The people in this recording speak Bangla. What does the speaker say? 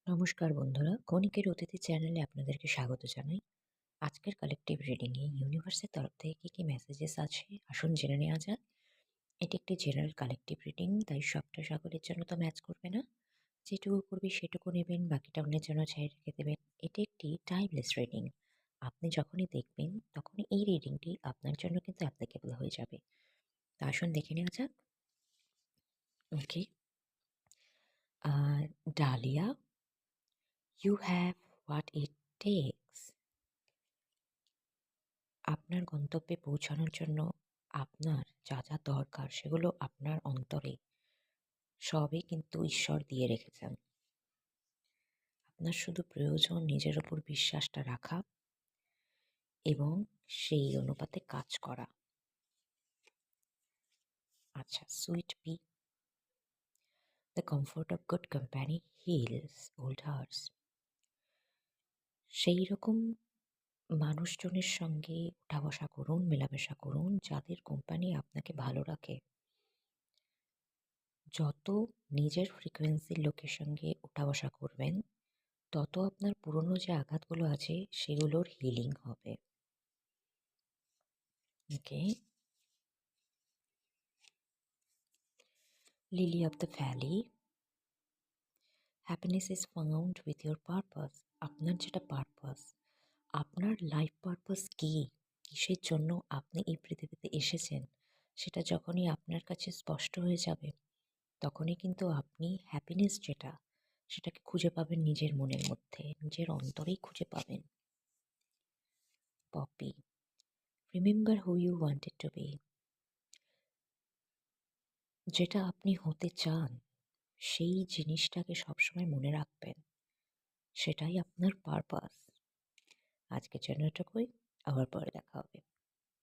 নমস্কার বন্ধুরা, কণিকের অতিথি চ্যানেলে আপনাদেরকে স্বাগত জানাই। আজকের কালেকটিভ রিডিংয়ে ইউনিভার্সের তরফ থেকে কী মেসেজেস আছে আসুন জেনে নেওয়া যাক। এটি একটি জেনারেল কালেকটিভ রিডিং, তাই সবটা সকলের জন্য তো ম্যাচ করবে না। যেটুকু করবে সেটুকু নেবেন, বাকিটা অন্যের জন্য ছেড়ে রেখে দেবেন। এটি একটি টাইমলেস রিডিং। আপনি যখনই দেখবেন তখনই এই রিডিংটি আপনার জন্য কিন্তু অ্যাপ্লিকেবল হয়ে যাবে। তা আসুন দেখে নেওয়া যাক। Okay, Dahlia, you have what it takes. আপনার গন্তব্যে পৌঁছানোর জন্য আপনার যা যা দরকার সেগুলো আপনার অন্তরে সবই কিন্তু ঈশ্বর দিয়ে রেখেছেন। আপনার শুধু প্রয়োজন নিজের ওপর বিশ্বাসটা রাখা এবং সেই অনুপাতে কাজ করা। আচ্ছা, sweet pea, the comfort of good company heals old hearts. সেই রকম মানুষজনের সঙ্গে উঠা বসা করুন, মেলামেশা করুন যাদের কোম্পানি আপনাকে ভালো রাখে। যত নিজের ফ্রিকোয়েন্সির লোকের সঙ্গে উঠা বসা করবেন, তত আপনার পুরনো যে আঘাতগুলো আছে সেগুলোর হিলিং হবে। Okay, lily of the valley, happiness is found with your purpose. আপনার যেটা পারপাস, আপনার লাইফ পারপাস কী, কিসের জন্য আপনি এই পৃথিবীতে এসেছেন, সেটা যখনই আপনার কাছে স্পষ্ট হয়ে যাবে তখনই কিন্তু আপনি হ্যাপিনেস যেটা সেটাকে খুঁজে পাবেন নিজের মনের মধ্যে, নিজের অন্তরেই খুঁজে পাবেন। Poppy, remember who you wanted to be. যেটা আপনি হতে চান সেই জিনিসটাকে সবসময় মনে রাখবেন, সেটাই আপনার পারপাস। আজকের জন্য এটুকুই, আবার পরে দেখা হবে।